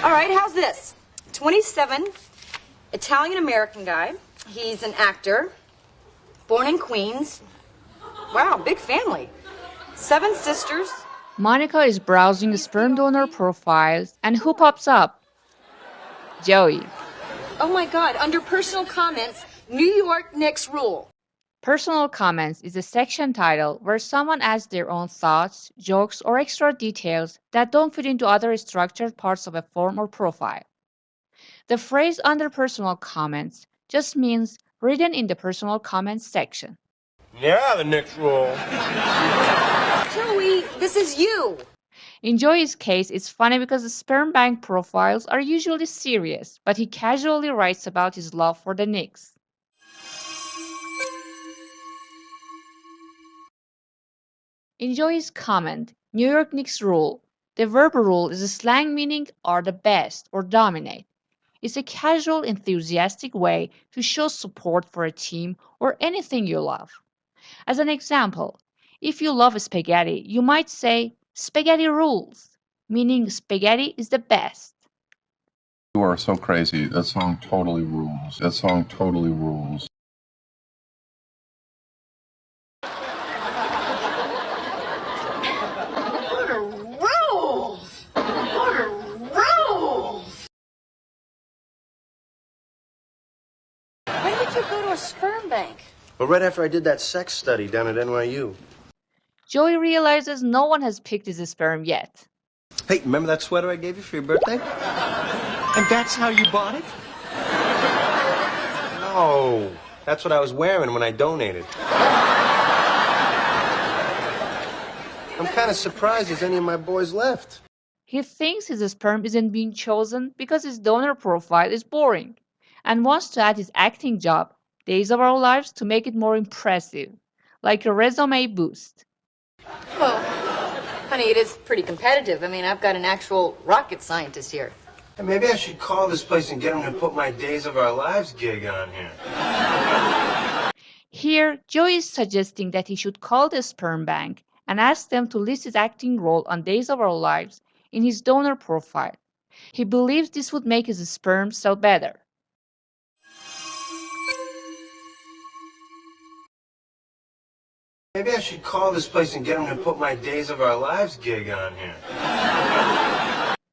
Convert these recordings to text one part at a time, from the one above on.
All right, how's this? 27, Italian-American guy. He's an actor, born in Queens. Wow, big family. 7 sisters. Monica is browsing sperm donor profiles, and who pops up? Joey. Oh my God, under personal comments, New York Knicks rule. Personal comments is a section title where someone adds their own thoughts, jokes, or extra details that don't fit into other structured parts of a form or profile. The phrase under personal comments just means written in the personal comments section. Yeah, the Knicks rule. Joey, this is you. In Joey's case, it's funny because the sperm bank profiles are usually serious, but he casually writes about his love for the Knicks. In Joey's comment, New York Knicks rule, the verb rule is a slang meaning are the best or dominate. It's a casual, enthusiastic way to show support for a team or anything you love. As an example, if you love spaghetti, you might say, spaghetti rules, meaning spaghetti is the best. You are so crazy. That song totally rules. That song totally rules. When did you go to a sperm bank? Well, right after I did that sex study down at NYU. Joey realizes no one has picked his sperm yet. Hey, remember that sweater I gave you for your birthday? And that's how you bought it? No, that's what I was wearing when I donated. I'm kind of surprised there's any of my boys left. He thinks his sperm isn't being chosen because his donor profile is boring and wants to add his acting job, Days of Our Lives, to make it more impressive, like a resume boost. Well, honey, it is pretty competitive. I mean, I've got an actual rocket scientist here. Hey, maybe I should call this place and get them to put my Days of Our Lives gig on here. Here, Joey is suggesting that he should call the sperm bank and ask them to list his acting role on Days of Our Lives in his donor profile. He believes this would make his sperm sell better. Maybe I should call this place and get them to put my Days of Our Lives gig on here.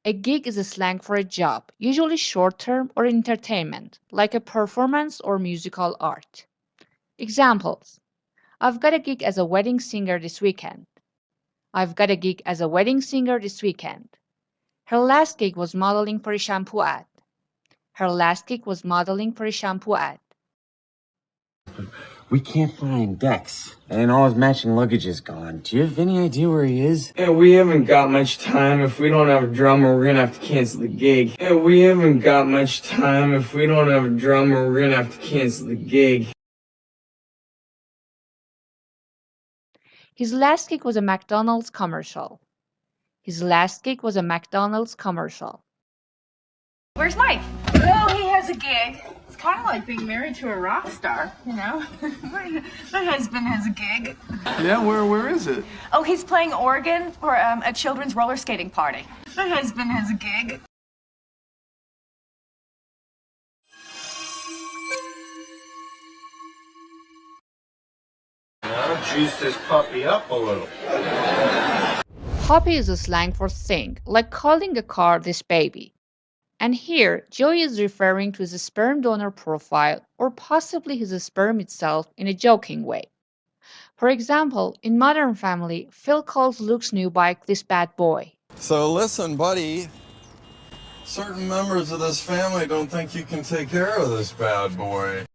A gig is a slang for a job, usually short-term or entertainment, like a performance or musical art. Examples: I've got a gig as a wedding singer this weekend. I've got a gig as a wedding singer this weekend. Her last gig was modeling for a shampoo ad. Her last gig was modeling for a shampoo ad. We can't find Dex, and all his matching luggage is gone. Do you have any idea where he is? Yeah, we haven't got much time. If we don't have a drummer, we're gonna have to cancel the gig. Yeah, we haven't got much time. If we don't have a drummer, we're gonna have to cancel the gig. His last gig was a McDonald's commercial. His last gig was a McDonald's commercial. Where's Mike? Oh, he has a gig. It's kind of like being married to a rock star, you know? my husband has a gig. Yeah, where is it? Oh, he's playing organ for a children's roller skating party. My husband has a gig. Now juice this puppy up a little. Puppy is a slang for thing, like calling a car this baby. And here, Joey is referring to his sperm donor profile or possibly his sperm itself in a joking way. For example, in Modern Family, Phil calls Luke's new bike this bad boy. So listen, buddy. Certain members of this family don't think you can take care of this bad boy.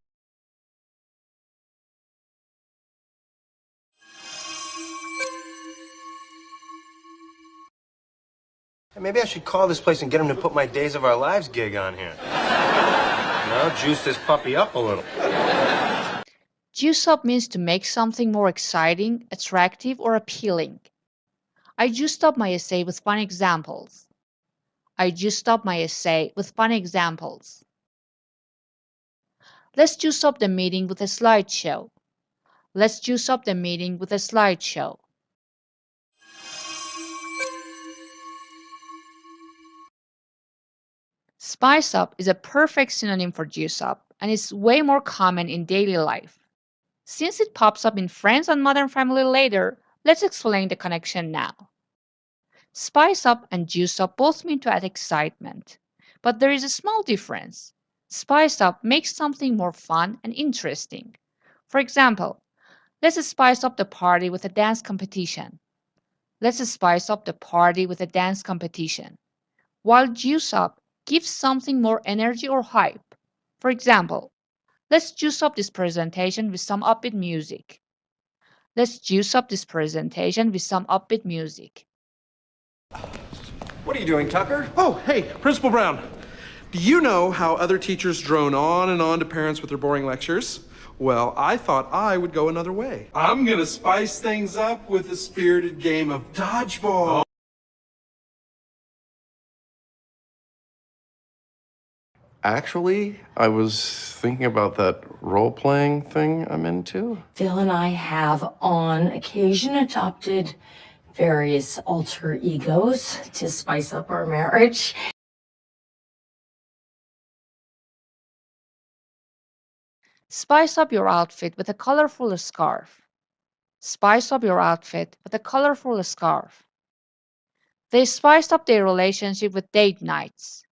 Hey, maybe I should call this place and get them to put my Days of Our Lives gig on here. Now juice this puppy up a little. Juice up means to make something more exciting, attractive, or appealing. I juiced up my essay with fun examples. I juiced up my essay with fun examples. Let's juice up the meeting with a slideshow. Let's juice up the meeting with a slideshow. Spice up is a perfect synonym for juice up, and is way more common in daily life. Since it pops up in Friends and Modern Family later, let's explain the connection now. Spice up and juice up both mean to add excitement, but there is a small difference. Spice up makes something more fun and interesting. For example, let's spice up the party with a dance competition. Let's spice up the party with a dance competition. While juice up gives something more energy or hype. For example, let's juice up this presentation with some upbeat music. Let's juice up this presentation with some upbeat music. What are you doing, Tucker? Oh, hey, Principal Brown. Do you know how other teachers drone on and on to parents with their boring lectures? Well, I thought I would go another way. I'm gonna spice things up with a spirited game of dodgeball. Actually, I was thinking about that role-playing thing I'm into. Phil and I have on occasion adopted various alter egos to spice up our marriage. Spice up your outfit with a colorful scarf. Spice up your outfit with a colorful scarf. They spiced up their relationship with date nights.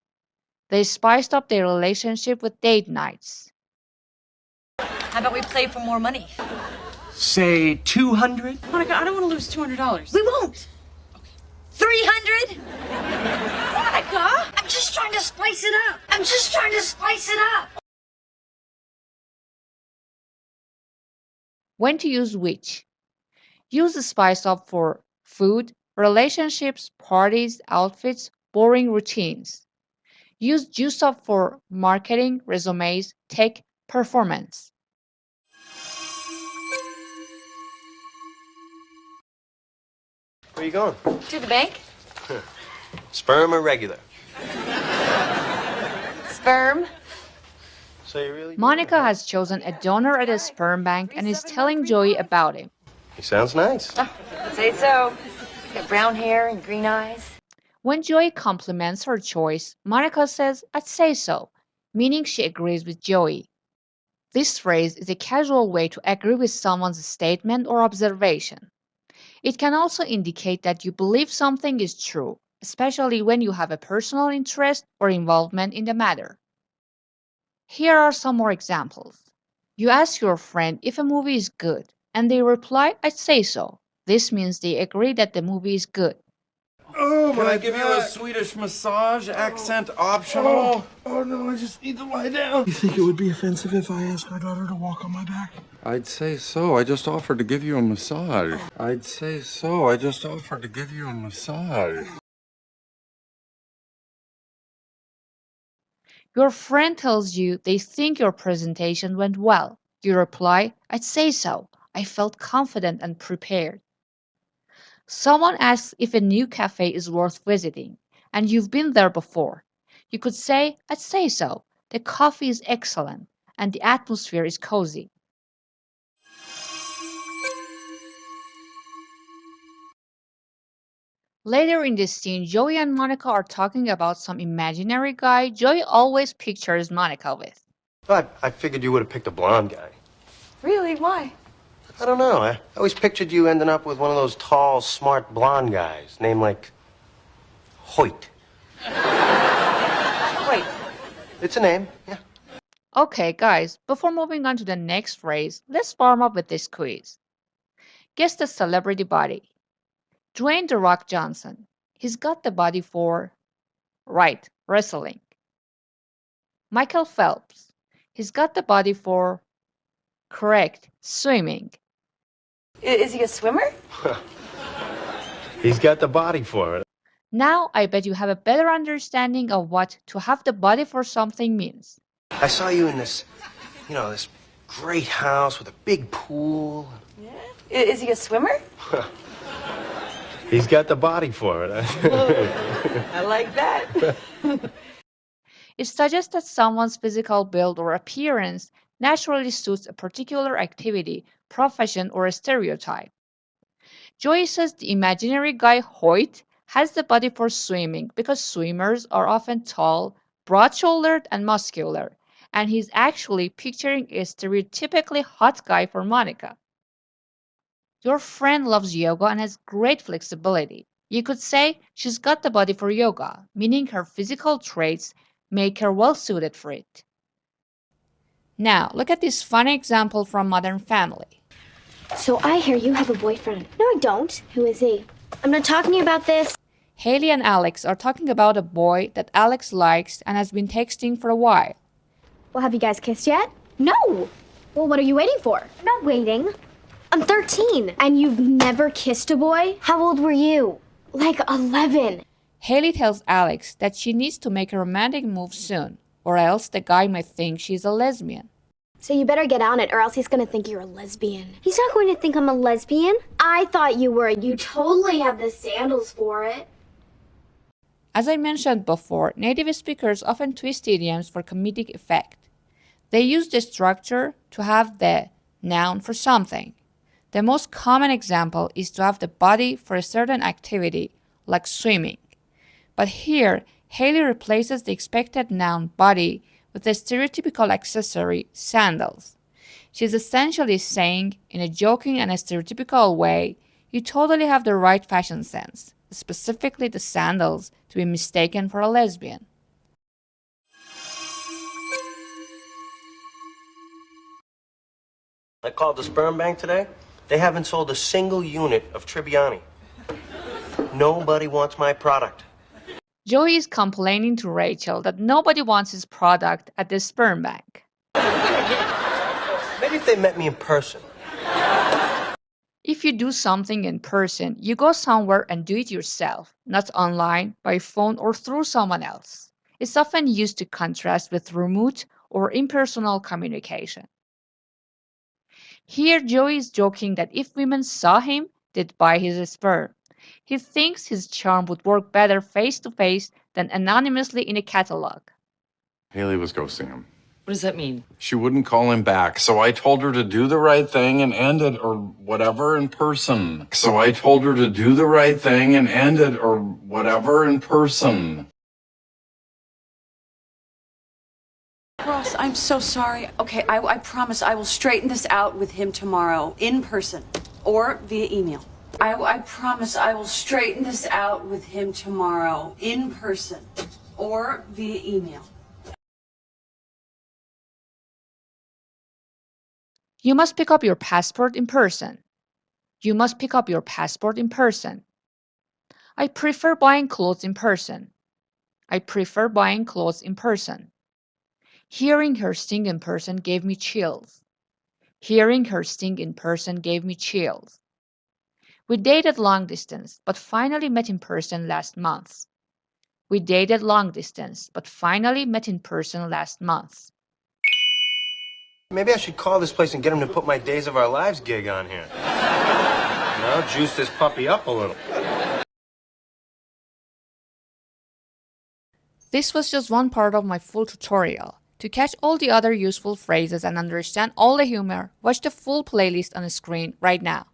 They spiced up their relationship with date nights. How about we play for more money? Say 200? Monica, I don't want to lose $200. We won't. 300? Monica, I'm just trying to spice it up. I'm just trying to spice it up. When to use which? Use the spice up for food, relationships, parties, outfits, boring routines. Use juice up for marketing, resumes, tech, performance. Where you going? To the bank? Sperm or regular? Sperm. So you really? Monica has chosen a donor at a sperm bank and is telling Joey about him. He sounds nice. I'd say so. Got brown hair and green eyes. When Joey compliments her choice, Monica says, "I'd say so," meaning she agrees with Joey. This phrase is a casual way to agree with someone's statement or observation. It can also indicate that you believe something is true, especially when you have a personal interest or involvement in the matter. Here are some more examples. You ask your friend if a movie is good, and they reply, "I'd say so." This means they agree that the movie is good. Oh, can I give you a Swedish massage, accent optional? Oh no, I just need to lie down. You think it would be offensive if I asked my daughter to walk on my back? I'd say so. I just offered to give you a massage. I'd say so. I just offered to give you a massage. Your friend tells you they think your presentation went well. You reply, "I'd say so. I felt confident and prepared." Someone asks if a new cafe is worth visiting, and you've been there before. You could say, "I'd say so. The coffee is excellent, and the atmosphere is cozy." Later in this scene, Joey and Monica are talking about some imaginary guy Joey always pictures Monica with. I figured you would have picked a blonde guy. Really? Why? I don't know. I always pictured you ending up with one of those tall, smart blonde guys, named like Hoyt. Wait. It's a name, yeah. Okay, guys, before moving on to the next phrase, let's warm up with this quiz. Guess the celebrity body. Dwayne "The Rock" Johnson. He's got the body for, right, wrestling. Michael Phelps. He's got the body for, correct, swimming. Is he a swimmer? He's got the body for it. Now I bet you have a better understanding of what to have the body for something means. I saw you in this, this great house with a big pool. Yeah. Is he a swimmer? He's got the body for it. I like that. It suggests that someone's physical build or appearance naturally suits a particular activity, profession, or a stereotype. Joey says the imaginary guy Hoyt has the body for swimming because swimmers are often tall, broad-shouldered and muscular, and he's actually picturing a stereotypically hot guy for Monica. Your friend loves yoga and has great flexibility. You could say she's got the body for yoga, meaning her physical traits make her well suited for it. Now, look at this funny example from Modern Family. So I hear you have a boyfriend. No, I don't. Who is he? I'm not talking to you about this. Haley and Alex are talking about a boy that Alex likes and has been texting for a while. Well, have you guys kissed yet? No. Well, what are you waiting for? I'm not waiting. I'm 13. And you've never kissed a boy? How old were you? Like 11. Haley tells Alex that she needs to make a romantic move soon, or else the guy might think she's a lesbian. So you better get on it, or else he's gonna think you're a lesbian. He's not going to think I'm a lesbian. I thought you were. You totally have the sandals for it. As I mentioned before, native speakers often twist idioms for comedic effect. They use the structure to have the noun for something. The most common example is to have the body for a certain activity, like swimming. But here, Haley replaces the expected noun body with the stereotypical accessory sandals. She's essentially saying, in a joking and a stereotypical way, you totally have the right fashion sense, specifically the sandals, to be mistaken for a lesbian. I called the sperm bank today. They haven't sold a single unit of Tribbiani. Nobody wants my product. Joey is complaining to Rachel that nobody wants his product at the sperm bank. Maybe if they met me in person. If you do something in person, you go somewhere and do it yourself, not online, by phone, or through someone else. It's often used to contrast with remote or impersonal communication. Here, Joey is joking that if women saw him, they'd buy his sperm. He thinks his charm would work better face-to-face than anonymously in a catalog. Haley was ghosting him. What does that mean? She wouldn't call him back, so I told her to do the right thing and end it or whatever in person. Ross, I'm so sorry. Okay, I promise I will straighten this out with him tomorrow, in person, or via email. I promise I will straighten this out with him tomorrow, in person, or via email. You must pick up your passport in person. You must pick up your passport in person. I prefer buying clothes in person. I prefer buying clothes in person. Hearing her sing in person gave me chills. Hearing her sing in person gave me chills. We dated long distance, but finally met in person last month. We dated long distance, but finally met in person last month. Maybe I should call this place and get them to put my Days of Our Lives gig on here. You know, juice this puppy up a little. This was just one part of my full tutorial. To catch all the other useful phrases and understand all the humor, watch the full playlist on the screen right now.